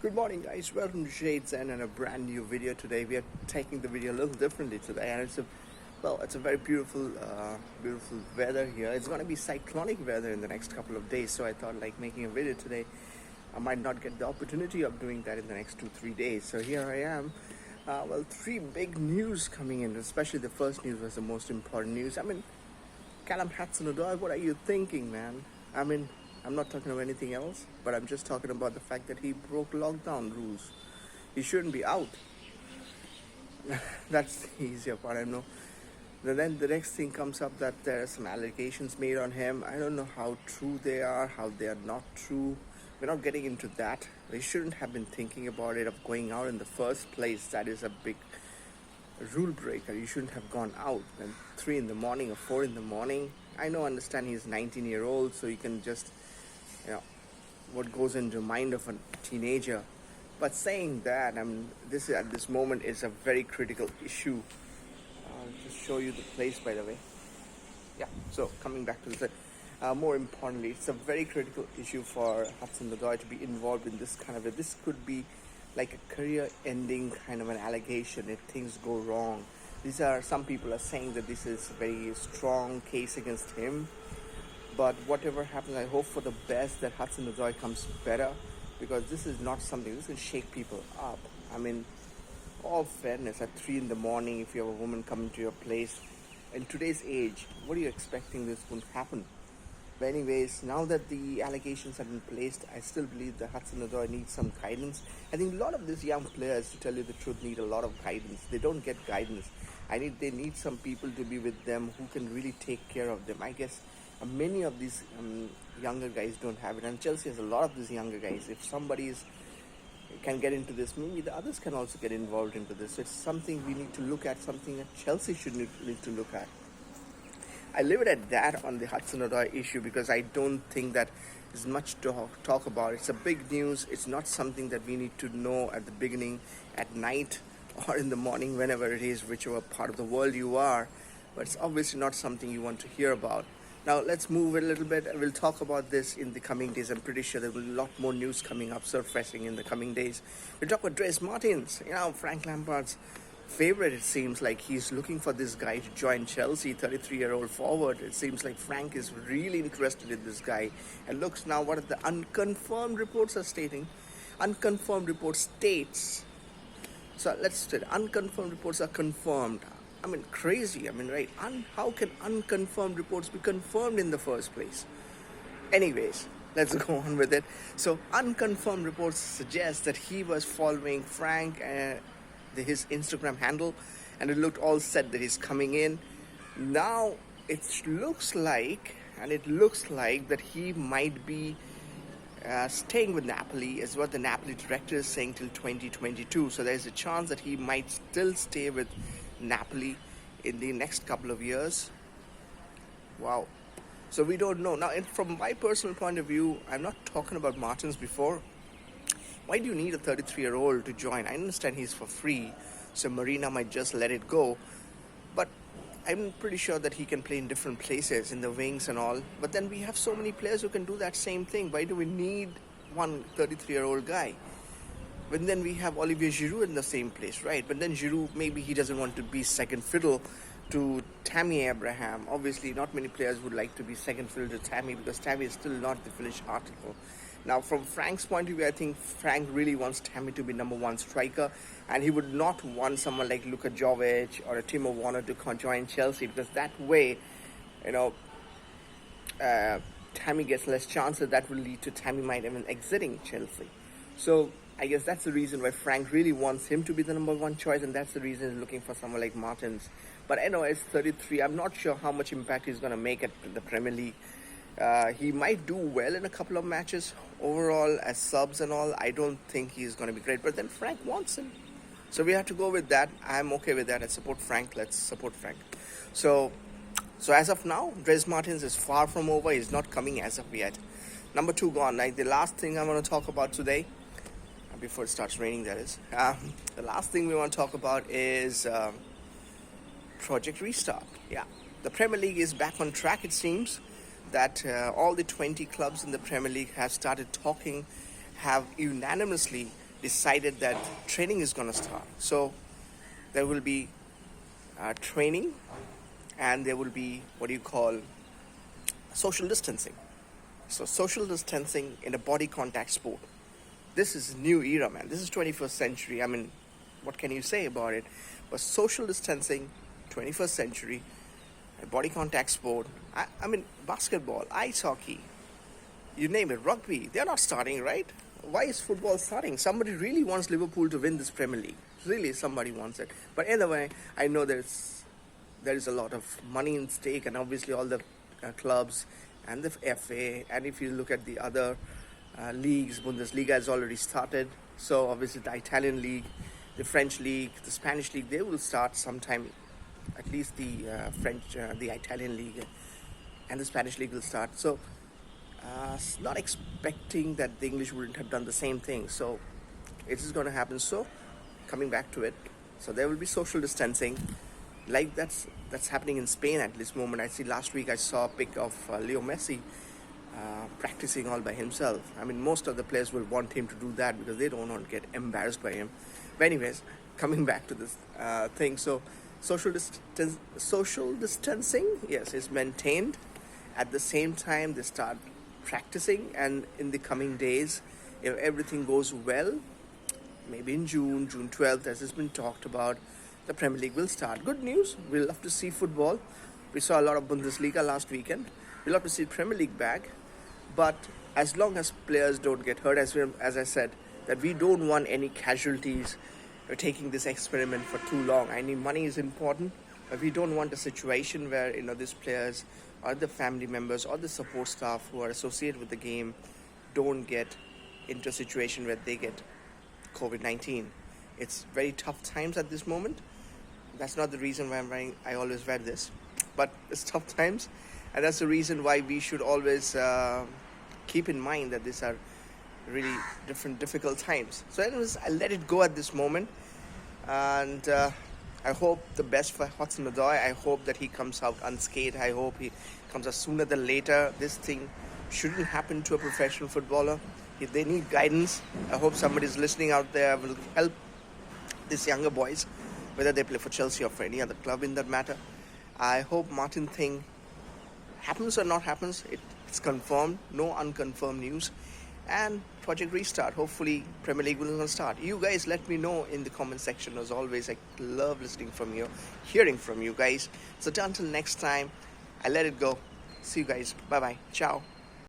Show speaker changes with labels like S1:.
S1: Good morning, guys. Welcome to Shades and a brand new video today. We are taking the video a little differently today, and it's a very beautiful weather here. It's going to be cyclonic weather in the next couple of days, so I thought like making a video today. I might not get the opportunity of doing that in the next 2-3 days. So here I am. Three big news coming in. Especially the first news was the most important news. Callum Hudson Odoi, what are you thinking, man? I'm not talking about anything else, but I'm just talking about the fact that he broke lockdown rules. He shouldn't be out. That's the easier part, I know. Then the next thing comes up that there are some allegations made on him. I don't know how true they are, how they are not true. We're not getting into that. They shouldn't have been thinking about it of going out in the first place. That is a big rule breaker. You shouldn't have gone out at 3 in the morning or 4 in the morning. I understand he's 19-year-old, so you can just, what goes into the mind of a teenager. But saying that, this at this moment is a very critical issue. I'll just show you the place, by the way. Yeah, so coming back to the more importantly, it's a very critical issue for Hudson Odoi to be involved in this kind of this could be like a career-ending kind of an allegation if things go wrong. Some people are saying that this is a very strong case against him. But whatever happens, I hope for the best that Hudson Odoi comes better, because this is not something, this will shake people up. All fairness, at 3 in the morning, if you have a woman coming to your place, in today's age, what are you expecting this won't happen? But anyways, now that the allegations have been placed, I still believe that Hudson Odoi needs some guidance. I think a lot of these young players, to tell you the truth, need a lot of guidance. They don't get guidance. They need some people to be with them who can really take care of them. I guess many of these younger guys don't have it, and Chelsea has a lot of these younger guys. If somebody can get into this, maybe the others can also get involved into this. It's something we need to look at, something that Chelsea should need to look at. I leave it at that on the Hudson Odoi issue, because I don't think that there's much to talk about. It's a big news. It's not something that we need to know at the beginning, at night, or in the morning, whenever it is, whichever part of the world you are. But it's obviously not something you want to hear about. Now let's move it a little bit. We'll talk about this in the coming days. I'm pretty sure there will be a lot more news coming up, surfacing in the coming days. We'll talk about Mertens, Frank Lampard's favorite. It seems like he's looking for this guy to join Chelsea, 33-year-old forward. It seems like Frank is really interested in this guy. And looks now what the unconfirmed reports are stating. Unconfirmed report states. So let's say unconfirmed reports are confirmed. Crazy. Right? How can unconfirmed reports be confirmed in the first place? Anyways, let's go on with it. So, unconfirmed reports suggest that he was following Frank his Instagram handle, and it looked all set that he's coming in. Now, it looks like that he might be staying with Napoli, is what the Napoli director is saying, till 2022. So there's a chance that he might still stay with Napoli in the next couple of years. Wow. So we don't know. Now, from my personal point of view, I'm not talking about Mertens before. Why do you need a 33-year-old to join? I understand he's for free, so Marina might just let it go. But I'm pretty sure that he can play in different places, in the wings and all. But then we have so many players who can do that same thing. Why do we need one 33-year-old guy? But then we have Olivier Giroud in the same place, right? But then Giroud, maybe he doesn't want to be second fiddle to Tammy Abraham. Obviously, not many players would like to be second fiddle to Tammy, because Tammy is still not the finished article. Now, from Frank's point of view, I think Frank really wants Tammy to be number one striker, and he would not want someone like Luka Jovic or a Timo Werner to join Chelsea, because that way, Tammy gets less chances. That will lead to Tammy might even exiting Chelsea. So I guess that's the reason why Frank really wants him to be the number one choice, and that's the reason he's looking for someone like Mertens. But I know it's 33. I'm not sure how much impact he's going to make at the Premier League. He might do well in a couple of matches. Overall, as subs and all, I don't think he's going to be great. But then Frank wants him. So we have to go with that. I'm okay with that. I support Frank. Let's support Frank. So as of now, Mertens is far from over. He's not coming as of yet. Number 2 gone. Like the last thing I want to talk about today, before it starts raining, that is. The last thing we want to talk about is Project Restart. Yeah, the Premier League is back on track, it seems. That all the 20 clubs in the Premier League have started talking, have unanimously decided that training is going to start. So there will be training, and there will be what you call social distancing. So social distancing in a body contact sport. This is new era, man. This is 21st century. I mean, what can you say about it? But social distancing, 21st century, a body contact sport. I mean, basketball, ice hockey, you name it, rugby. They're not starting, right? Why is football starting? Somebody really wants Liverpool to win this Premier League. Really, somebody wants it. But anyway, I know there is a lot of money in stake, and obviously all the clubs and the FA, and if you look at the other leagues, Bundesliga has already started. So obviously the Italian league, the French league, the Spanish league, they will start sometime. At least the the Italian league and the Spanish league will start. So not expecting that the English wouldn't have done the same thing. So it is going to happen. So coming back to it, so there will be social distancing, like that's happening in Spain at this moment. I see last week I saw a pic of Leo Messi practicing all by himself. I mean, most of the players will want him to do that because they don't want to get embarrassed by him. But anyways, coming back to this thing, so social distancing, yes, is maintained. At the same time, they start practicing, and in the coming days, if everything goes well, maybe in June 12th, as has been talked about, the Premier League will start. Good news. We'll love to see football. We saw a lot of Bundesliga last weekend. We'll love to see Premier League back. But as long as players don't get hurt, as I said, that we don't want any casualties taking this experiment for too long. I mean, money is important, but we don't want a situation where, these players or the family members or the support staff who are associated with the game don't get into a situation where they get COVID-19. It's very tough times at this moment. That's not the reason why I always wear this, but it's tough times, and that's the reason why we should always keep in mind that these are really difficult times. So anyways, I'll let it go at this moment, and I hope the best for Hudson Odoi. I hope that he comes out unscathed. I hope he comes out sooner than later. This thing shouldn't happen to a professional footballer. If they need guidance, I hope somebody's listening out there will help these younger boys, whether they play for Chelsea or for any other club in that matter. I hope Martin thing happens or not happens. It's confirmed, no unconfirmed news. And Project Restart. Hopefully Premier League will start. You guys let me know in the comment section. As always, I love listening from you, hearing from you guys. So until next time, I let it go. See you guys. Bye bye. Ciao.